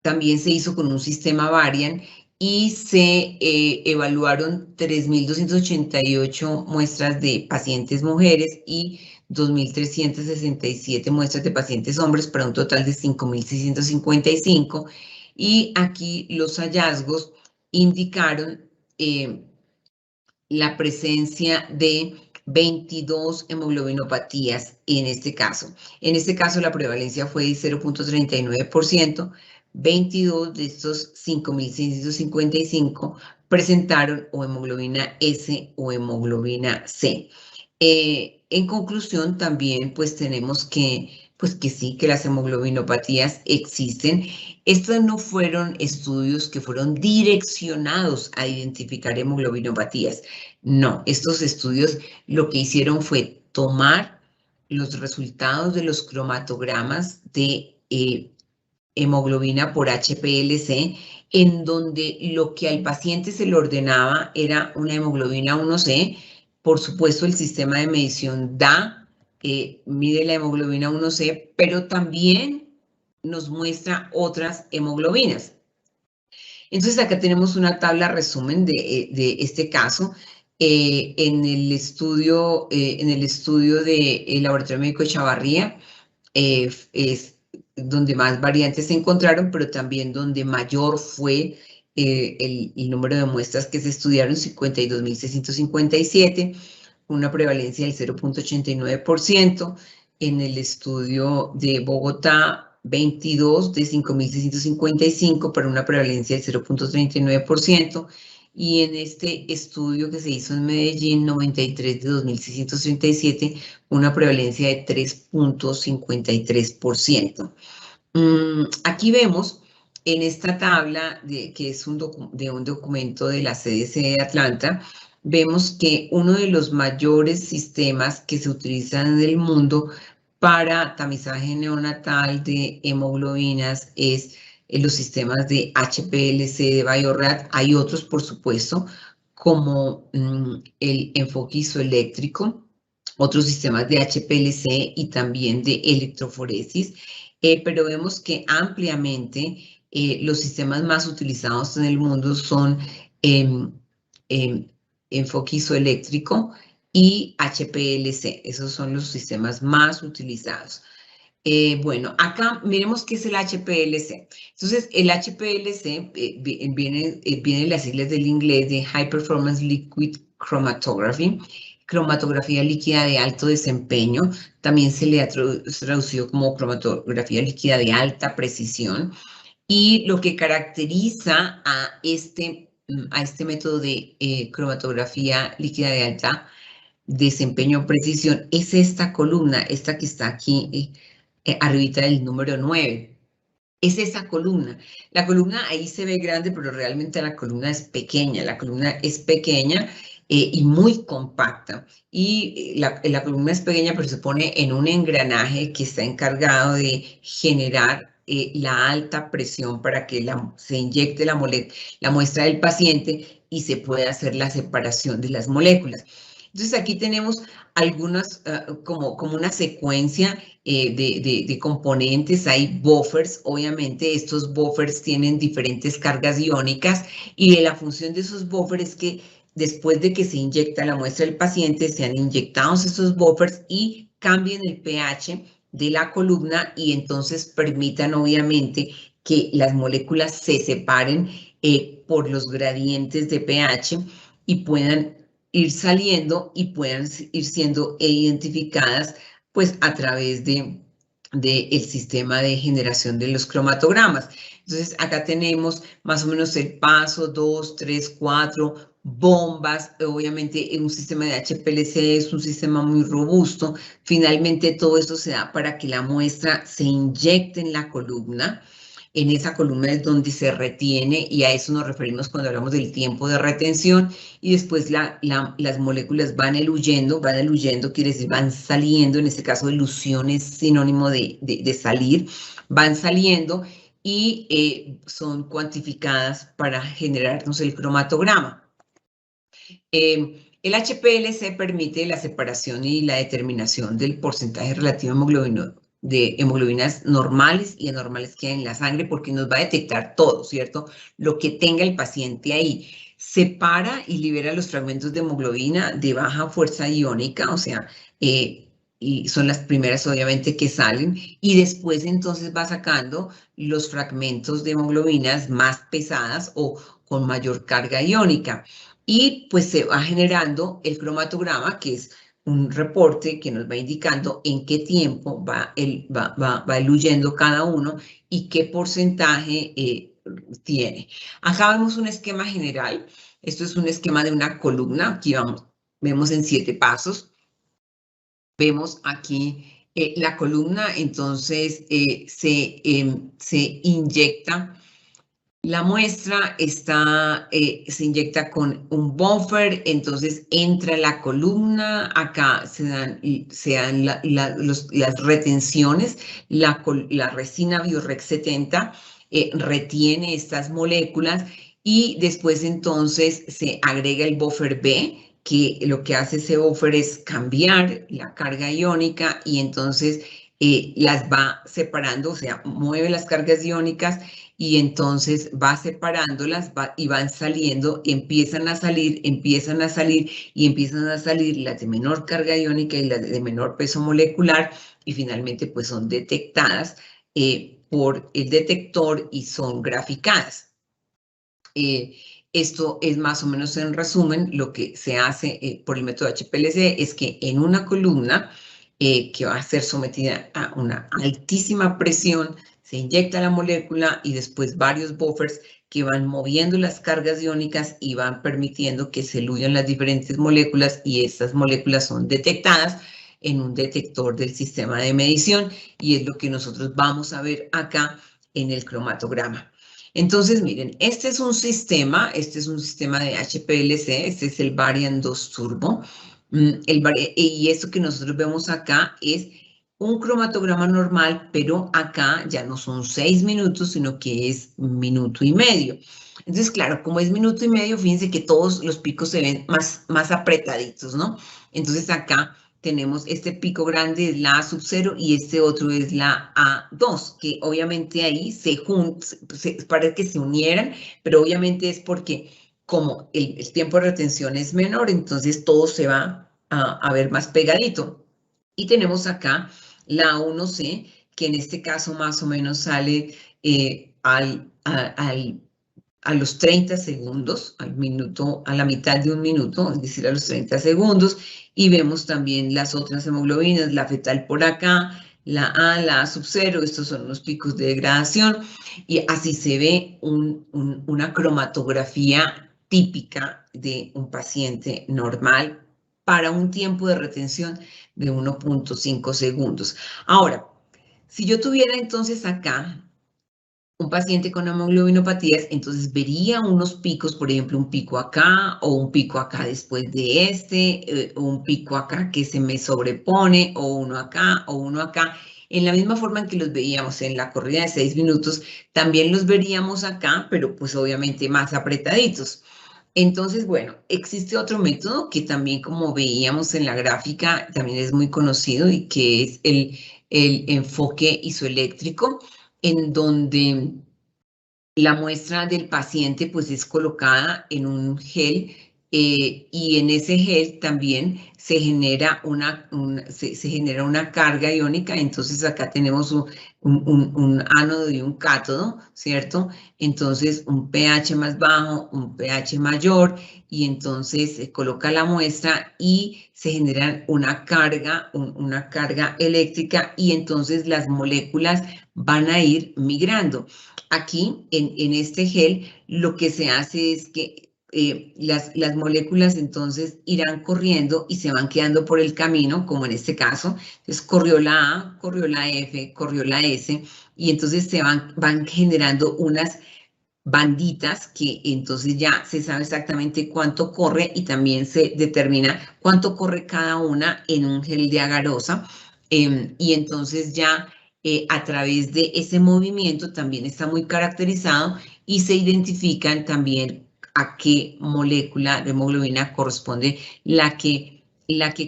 también se hizo con un sistema Varian y se evaluaron 3.288 muestras de pacientes mujeres y 2.367 muestras de pacientes hombres para un total de 5.655. Y aquí los hallazgos indicaron la presencia de 22 hemoglobinopatías en este caso. En este caso la prevalencia fue de 0.39%. 22 de estos 5.655 presentaron o hemoglobina S o hemoglobina C. En conclusión, también pues tenemos que sí, que las hemoglobinopatías existen. Estos no fueron estudios que fueron direccionados a identificar hemoglobinopatías. No, estos estudios lo que hicieron fue tomar los resultados de los cromatogramas de hemoglobina por HPLC, en donde lo que al paciente se le ordenaba era una hemoglobina 1C. Por supuesto, el sistema de medición mide la hemoglobina 1C, pero también nos muestra otras hemoglobinas. Entonces, acá tenemos una tabla resumen de este caso. En el estudio del Laboratorio Médico de Chavarría, es donde más variantes se encontraron, pero también donde mayor fue el número de muestras que se estudiaron, 52.657, una prevalencia del 0.89%. En el estudio de Bogotá, 22 de 5.655 para una prevalencia del 0.39%. Y en este estudio que se hizo en Medellín, 93 de 2.637, una prevalencia de 3.53%. Aquí vemos en esta tabla, que es de un documento de la CDC de Atlanta, vemos que uno de los mayores sistemas que se utilizan en el mundo para tamizaje neonatal de hemoglobinas es los sistemas de HPLC de Bio-Rad. Hay otros, por supuesto, como el enfoque isoeléctrico, otros sistemas de HPLC y también de electroforesis, pero vemos que ampliamente los sistemas más utilizados en el mundo son enfoque isoeléctrico y HPLC. Esos son los sistemas más utilizados. Bueno, acá miremos qué es el HPLC. Entonces, el HPLC viene las siglas del inglés de High Performance Liquid Chromatography, cromatografía líquida de alto desempeño. También se le ha traducido como cromatografía líquida de alta precisión. Y lo que caracteriza a este método de cromatografía líquida de alta desempeño precisión es esta columna, esta que está aquí arribita del número 9. Es esa columna. La columna ahí se ve grande, pero realmente la columna es pequeña. La columna es pequeña y muy compacta. Y la columna es pequeña, pero se pone en un engranaje que está encargado de generar la alta presión para que se inyecte la muestra del paciente y se pueda hacer la separación de las moléculas. Entonces aquí tenemos algunas, como una secuencia de componentes. Hay buffers, obviamente estos buffers tienen diferentes cargas iónicas y la función de esos buffers es que después de que se inyecta la muestra del paciente, sean inyectados esos buffers y cambien el pH de la columna y entonces permitan obviamente que las moléculas se separen por los gradientes de pH y puedan ir saliendo y puedan ir siendo identificadas pues a través del sistema de generación de los cromatogramas. Entonces acá tenemos más o menos el paso 2, 3, 4, bombas, obviamente un sistema de HPLC es un sistema muy robusto. Finalmente todo esto se da para que la muestra se inyecte en la columna. En esa columna es donde se retiene y a eso nos referimos cuando hablamos del tiempo de retención y después las moléculas van eluyendo, quiere decir van saliendo, en este caso elusión es sinónimo de salir, van saliendo y son cuantificadas para generarnos el cromatograma. El HPLC permite la separación y la determinación del porcentaje relativo de hemoglobinas normales y anormales que hay en la sangre porque nos va a detectar todo, ¿cierto? Lo que tenga el paciente ahí. Separa y libera los fragmentos de hemoglobina de baja fuerza iónica, o sea, y son las primeras obviamente que salen, y después entonces va sacando los fragmentos de hemoglobinas más pesadas o con mayor carga iónica. Y pues se va generando el cromatograma, que es un reporte que nos va indicando en qué tiempo va eluyendo cada uno y qué porcentaje tiene. Acá vemos un esquema general. Esto es un esquema de una columna. Aquí vemos en 7 pasos. Vemos aquí la columna, entonces se inyecta. La muestra se inyecta con un buffer, entonces entra la columna, acá se dan las retenciones, la resina Biorex 70 retiene estas moléculas y después entonces se agrega el buffer B, que lo que hace ese buffer es cambiar la carga iónica y entonces las va separando, o sea, mueve las cargas iónicas y entonces va separándolas y van saliendo, empiezan a salir y empiezan a salir las de menor carga iónica y las de menor peso molecular y finalmente pues son detectadas por el detector y son graficadas. Esto es más o menos en resumen lo que se hace por el método HPLC, es que en una columna que va a ser sometida a una altísima presión, se inyecta la molécula y después varios buffers que van moviendo las cargas iónicas y van permitiendo que se eluyan las diferentes moléculas y estas moléculas son detectadas en un detector del sistema de medición y es lo que nosotros vamos a ver acá en el cromatograma. Entonces, miren, este es un sistema de HPLC, este es el Varian 2 Turbo, y esto que nosotros vemos acá es un cromatograma normal, pero acá ya no son 6 minutos, sino que es 1 minuto y medio. Entonces, claro, como es 1 minuto y medio, fíjense que todos los picos se ven más apretaditos, ¿no? Entonces acá tenemos este pico grande, es la A sub 0, y este otro es la A2, que obviamente ahí parece que se unieran, pero obviamente es porque como el tiempo de retención es menor, entonces todo se va a ver más pegadito. Y tenemos acá la A1C, que en este caso más o menos sale a los 30 segundos, al minuto, a la mitad de 1 minuto, es decir, a los 30 segundos, y vemos también las otras hemoglobinas, la fetal por acá, la A sub 0, estos son los picos de degradación, y así se ve una cromatografía típica de un paciente normal para un tiempo de retención de 1.5 segundos. Ahora, si yo tuviera entonces acá un paciente con hemoglobinopatías, entonces vería unos picos, por ejemplo, un pico acá o un pico acá después de o un pico acá que se me sobrepone o uno acá o uno acá. En la misma forma en que los veíamos en la corrida de 6 minutos, también los veríamos acá, pero pues obviamente más apretaditos. Entonces, bueno, existe otro método que también, como veíamos en la gráfica, también es muy conocido y que es el enfoque isoeléctrico, en donde la muestra del paciente pues es colocada en un gel y en ese gel también se genera se genera una carga iónica. Entonces acá tenemos un ánodo y un cátodo, ¿cierto? Entonces un pH más bajo, un pH mayor, y entonces se coloca la muestra y se genera una carga eléctrica, y entonces las moléculas van a ir migrando. Aquí en este gel lo que se hace es que las moléculas entonces irán corriendo y se van quedando por el camino, como en este caso. Entonces corrió la A, corrió la F, corrió la S, y entonces se van generando unas banditas que entonces ya se sabe exactamente cuánto corre, y también se determina cuánto corre cada una en un gel de agarosa. Y entonces ya a través de ese movimiento también está muy caracterizado, y se identifican también a qué molécula de hemoglobina corresponde la que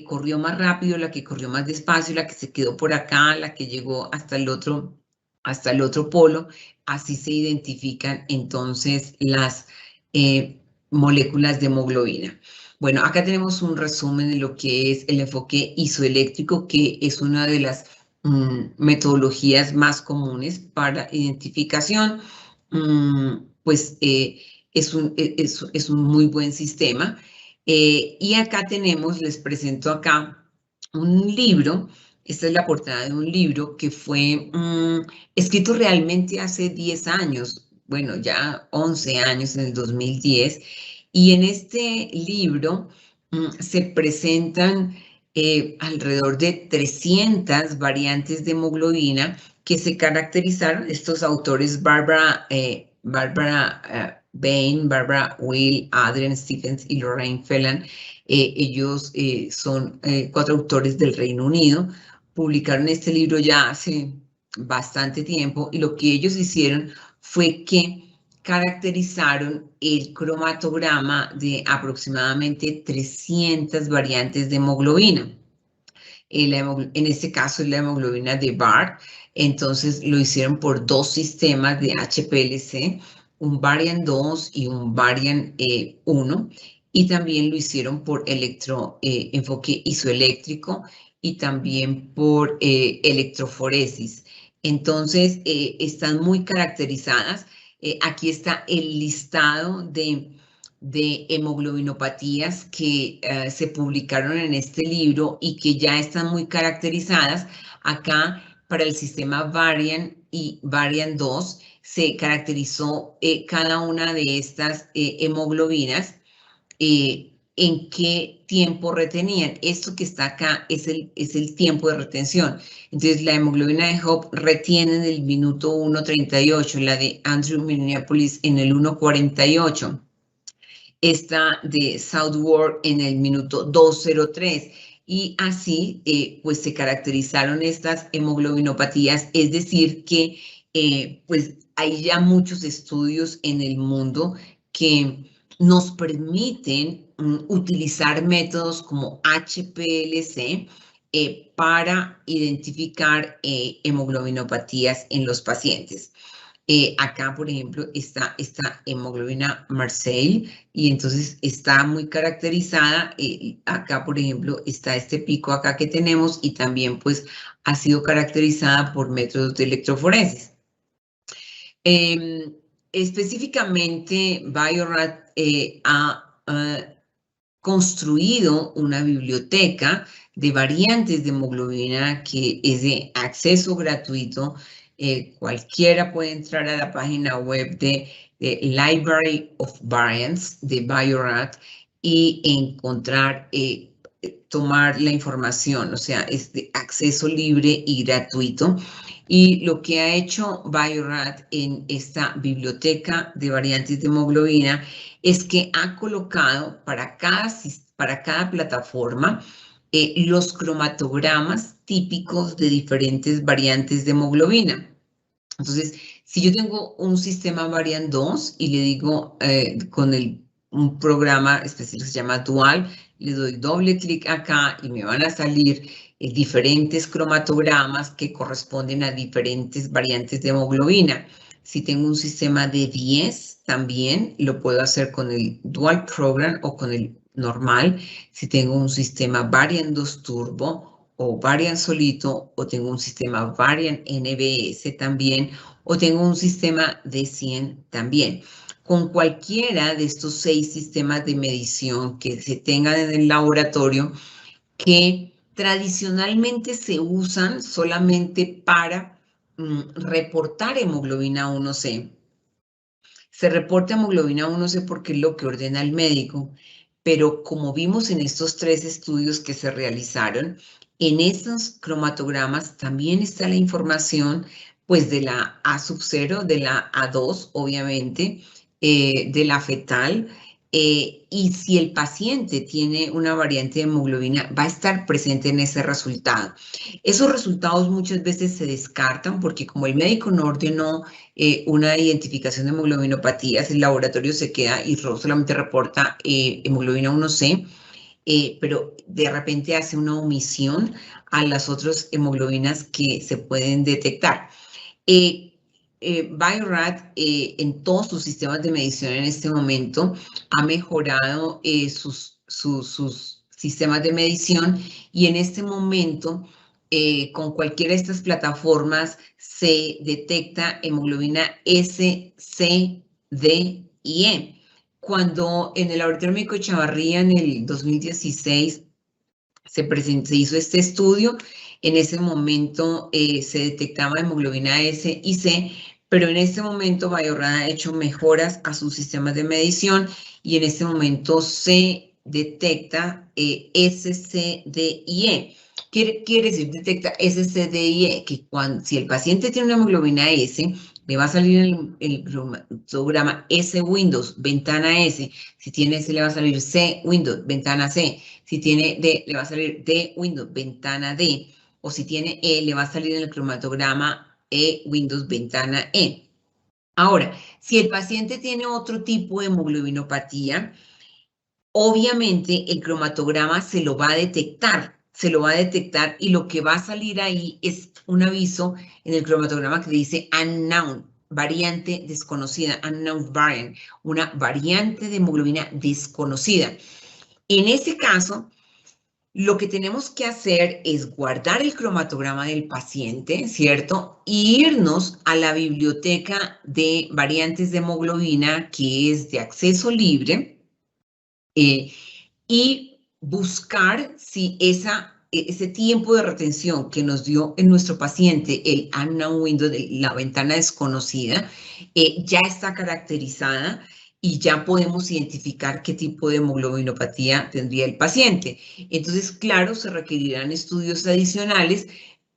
corrió más rápido, la que corrió más despacio, la que se quedó por acá, la que llegó hasta el otro polo. Así se identifican entonces las moléculas de hemoglobina. Bueno, acá tenemos un resumen de lo que es el enfoque isoeléctrico, que es una de las metodologías más comunes para identificación. Pues es un muy buen sistema. Y acá les presento acá un libro. Esta es la portada de un libro que fue escrito realmente hace 10 años, bueno, ya 11 años, en el 2010. Y en este libro se presentan alrededor de 300 variantes de hemoglobina que se caracterizaron. Estos autores, Barbara Bain, Barbara Will, Adrian Stephens y Lorraine Phelan, ellos son 4 autores del Reino Unido. Publicaron este libro ya hace bastante tiempo, y lo que ellos hicieron fue que caracterizaron el cromatograma de aproximadamente 300 variantes de hemoglobina. En este caso es la hemoglobina de Bart. Entonces lo hicieron por 2 sistemas de HPLC, un variant 2 y un variant 1, y también lo hicieron por enfoque isoeléctrico, y también por electroforesis. Entonces están muy caracterizadas. Aquí está el listado de hemoglobinopatías que se publicaron en este libro y que ya están muy caracterizadas. Acá, para el sistema Variant y Variant 2, se caracterizó cada una de estas hemoglobinas, en qué tiempo retenían. Esto que está acá es el tiempo de retención. Entonces, la hemoglobina de Hope retiene en el minuto 1:38, la de Andrew Minneapolis en el 1:48. Esta de Southwark en el minuto 2:03. Y así, pues se caracterizaron estas hemoglobinopatías. Es decir, que pues hay ya muchos estudios en el mundo que nos permiten utilizar métodos como HPLC para identificar hemoglobinopatías en los pacientes. Acá, por ejemplo, está esta hemoglobina Marseille, y entonces está muy caracterizada. Acá, por ejemplo, está este pico acá que tenemos, y también pues ha sido caracterizada por métodos de electroforesis. Específicamente, Bio-Rad ha construido una biblioteca de variantes de hemoglobina que es de acceso gratuito. Cualquiera puede entrar a la página web de Library of Variants de Bio-Rad y encontrar, tomar la información. O sea, es de acceso libre y gratuito. Y lo que ha hecho Bio-Rad en esta biblioteca de variantes de hemoglobina es que ha colocado para cada plataforma los cromatogramas típicos de diferentes variantes de hemoglobina. Entonces, si yo tengo un sistema Variant 2 y le digo con un programa específico que se llama Dual, le doy doble clic acá y me van a salir diferentes cromatogramas que corresponden a diferentes variantes de hemoglobina. Si tengo un sistema de 10, también lo puedo hacer con el Dual Program o con el normal. Si tengo un sistema Variant 2 Turbo o Variant solito, o tengo un sistema Variant NBS también, o tengo un sistema de 100 también. Con cualquiera de estos 6 sistemas de medición que se tengan en el laboratorio, que tradicionalmente se usan solamente para reportar hemoglobina 1C. Se reporta hemoglobina 1C porque es lo que ordena el médico, pero como vimos en estos 3 estudios que se realizaron, en esos cromatogramas también está la información pues de la A0, de la A2, obviamente, de la fetal, y si el paciente tiene una variante de hemoglobina, va a estar presente en ese resultado. Esos resultados muchas veces se descartan porque como el médico no ordenó una identificación de hemoglobinopatías, el laboratorio se queda y solamente reporta hemoglobina 1C, pero de repente hace una omisión a las otras hemoglobinas que se pueden detectar. Bio-Rad en todos sus sistemas de medición en este momento ha mejorado sus sistemas de medición, y en este momento con cualquiera de estas plataformas se detecta hemoglobina S, C, D y E. Cuando en el Laboratorio Médico de Chavarría en el 2016 se hizo este estudio, en ese momento se detectaba hemoglobina S y C, pero en este momento Bio-Rad ha hecho mejoras a sus sistemas de medición y en este momento se detecta S, C, D y E. Quiere decir, detecta S, C, D y E, que si el paciente tiene una hemoglobina S, le va a salir el cromatograma S Windows, ventana S. Si tiene S, le va a salir C Windows, ventana C. Si tiene D, le va a salir D Windows, ventana D. O si tiene E, le va a salir en el cromatograma E Windows, ventana E. Ahora, si el paciente tiene otro tipo de hemoglobinopatía, obviamente el cromatograma se lo va a detectar, y lo que va a salir ahí es un aviso en el cromatograma que dice unknown, variante desconocida, unknown variant, una variante de hemoglobina desconocida. En ese caso, lo que tenemos que hacer es guardar el cromatograma del paciente, ¿cierto? Y irnos a la biblioteca de variantes de hemoglobina, que es de acceso libre, y buscar si ese tiempo de retención que nos dio en nuestro paciente el unknown window, la ventana desconocida, ya está caracterizada y ya podemos identificar qué tipo de hemoglobinopatía tendría el paciente. Entonces, claro, se requerirán estudios adicionales,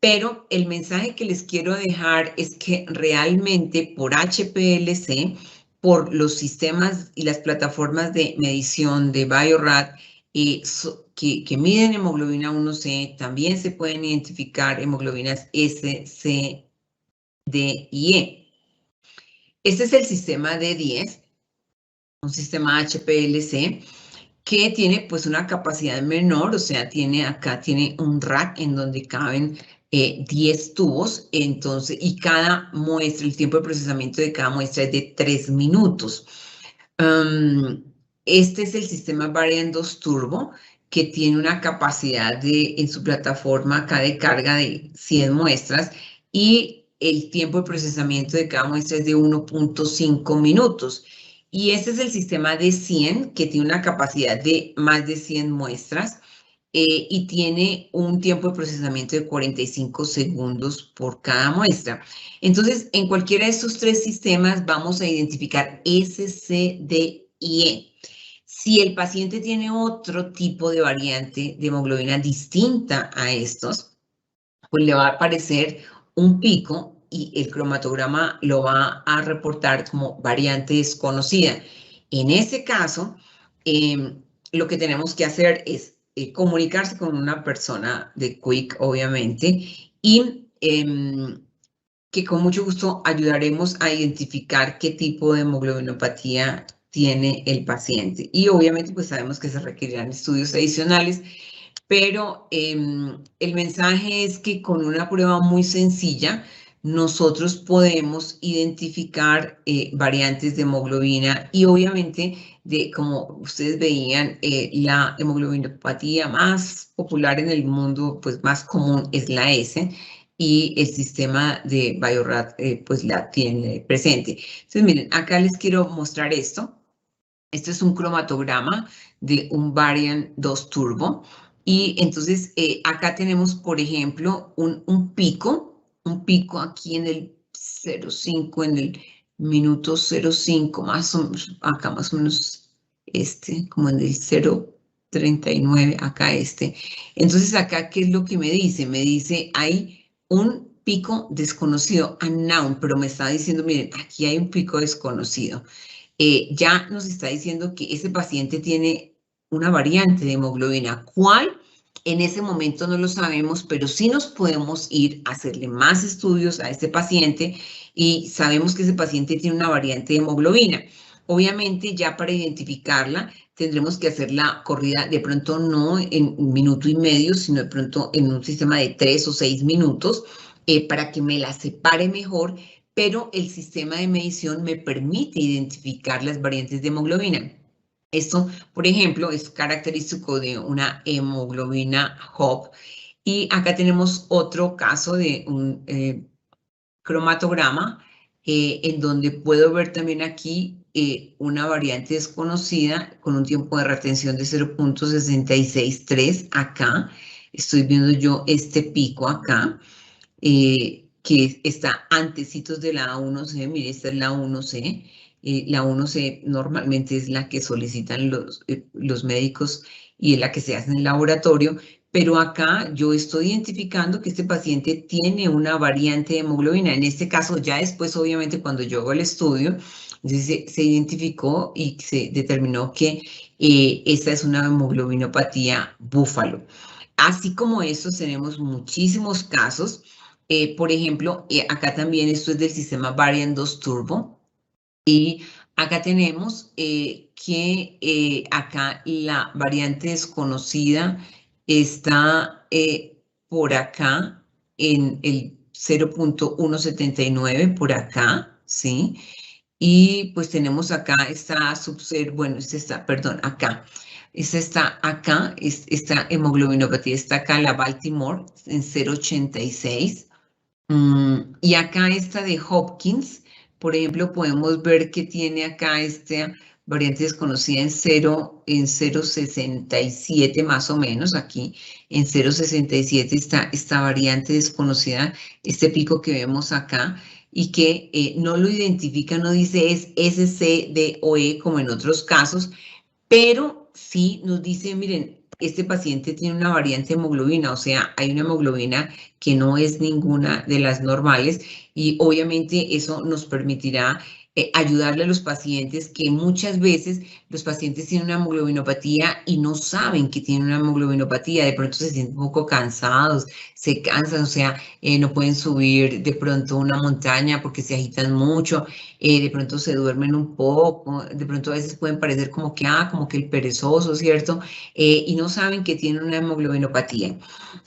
pero el mensaje que les quiero dejar es que realmente por HPLC, por los sistemas y las plataformas de medición de Bio-Rad que miden hemoglobina 1C, también se pueden identificar hemoglobinas S, C, D y E. Este es el sistema D10, un sistema HPLC que tiene pues una capacidad menor, o sea, acá tiene un rack en donde caben 10 tubos, entonces, y cada muestra, el tiempo de procesamiento de cada muestra es de 3 minutos. Este es el sistema Variant 2 Turbo, que tiene una capacidad en su plataforma acá de carga de 100 muestras, y el tiempo de procesamiento de cada muestra es de 1.5 minutos. Y este es el sistema de 100, que tiene una capacidad de más de 100 muestras y tiene un tiempo de procesamiento de 45 segundos por cada muestra. Entonces, en cualquiera de estos 3 sistemas vamos a identificar S, C, D y E. Si el paciente tiene otro tipo de variante de hemoglobina distinta a estos, pues le va a aparecer un pico y el cromatograma lo va a reportar como variante desconocida. En ese caso, lo que tenemos que hacer es comunicarse con una persona de Quick, obviamente, y que con mucho gusto ayudaremos a identificar qué tipo de hemoglobinopatía tiene el paciente. Y obviamente, pues sabemos que se requerirán estudios adicionales, pero el mensaje es que con una prueba muy sencilla nosotros podemos identificar variantes de hemoglobina y obviamente, como ustedes veían, la hemoglobinopatía más popular en el mundo, pues más común es la S, y el sistema de Bio-Rad pues la tiene presente. Entonces, miren, acá les quiero mostrar esto. Esto es un cromatograma de un Variant 2 Turbo. Y entonces acá tenemos, por ejemplo, un pico aquí en el 0,5, en el minuto 0,5, más o menos, acá más o menos como en el 0,39, acá Entonces acá, ¿qué es lo que me dice? Me dice, hay un pico desconocido, unknown, pero me está diciendo, miren, aquí hay un pico desconocido. Ya nos está diciendo que ese paciente tiene una variante de hemoglobina. ¿Cuál? En ese momento no lo sabemos, pero sí nos podemos ir a hacerle más estudios a este paciente y sabemos que ese paciente tiene una variante de hemoglobina. Obviamente, ya para identificarla, tendremos que hacer la corrida, de pronto no en 1,5 minutos, sino de pronto en un sistema de 3 o 6 minutos, para que me la separe mejor, pero el sistema de medición me permite identificar las variantes de hemoglobina. Esto, por ejemplo, es característico de una hemoglobina HOP. Y acá tenemos otro caso de un cromatograma en donde puedo ver también aquí una variante desconocida con un tiempo de retención de 0,663 acá. Estoy viendo yo este pico acá. Que está antecitos de la A1C. Mire, esta es la 1C. La 1C normalmente es la que solicitan los médicos y es la que se hace en el laboratorio, pero acá yo estoy identificando que este paciente tiene una variante de hemoglobina. En este caso, ya después, obviamente, cuando yo hago el estudio, se identificó y se determinó que esta es una hemoglobinopatía búfalo. Así como estos, tenemos muchísimos casos. Por ejemplo, acá también esto es del sistema Variant 2 Turbo. Y acá tenemos que acá la variante desconocida está por acá en el 0,179, por acá, ¿sí? Y pues tenemos acá esta bueno, perdón, acá. Esta está acá, esta hemoglobinopatía está acá, la Baltimore, en 0,86. Y acá esta de Hopkins, por ejemplo, podemos ver que tiene acá esta variante desconocida en 0,67 más o menos. Aquí en 0,67 está esta variante desconocida, este pico que vemos acá, y que no lo identifica, no dice es SCDOE como en otros casos, pero sí nos dice, miren, este paciente tiene una variante de hemoglobina, o sea, hay una hemoglobina que no es ninguna de las normales, y obviamente eso nos permitirá ayudarle a los pacientes, que muchas veces los pacientes tienen una hemoglobinopatía y no saben que tienen una hemoglobinopatía, de pronto se sienten un poco cansados, se cansan, o sea, no pueden subir de pronto una montaña porque se agitan mucho, de pronto se duermen un poco, de pronto a veces pueden parecer como que el perezoso, ¿cierto? Y no saben que tienen una hemoglobinopatía.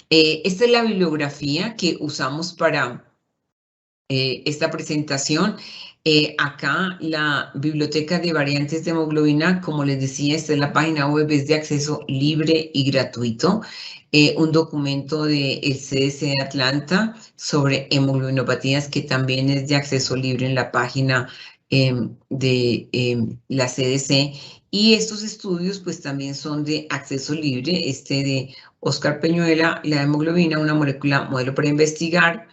Esta es la bibliografía que usamos para esta presentación. Acá la biblioteca de variantes de hemoglobina, como les decía, esta es la página web, es de acceso libre y gratuito. Un documento del CDC de Atlanta sobre hemoglobinopatías que también es de acceso libre en la página de la CDC. Y estos estudios pues también son de acceso libre, este de Oscar Peñuela, la hemoglobina, una molécula modelo para investigar.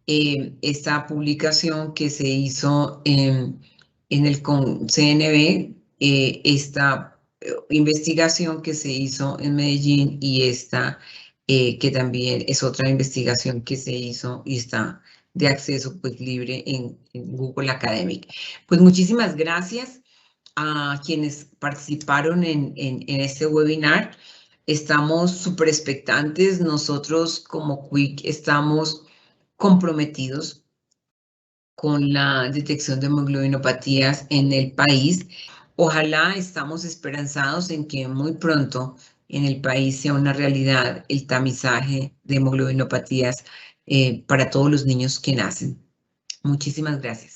Esta publicación que se hizo en el CNB, esta investigación que se hizo en Medellín, y esta que también es otra investigación que se hizo y está de acceso pues libre en Google Academic. Pues muchísimas gracias a quienes participaron en este webinar. Estamos súper expectantes. Nosotros como Quick estamos comprometidos con la detección de hemoglobinopatías en el país. Ojalá, estamos esperanzados en que muy pronto en el país sea una realidad el tamizaje de hemoglobinopatías para todos los niños que nacen. Muchísimas gracias.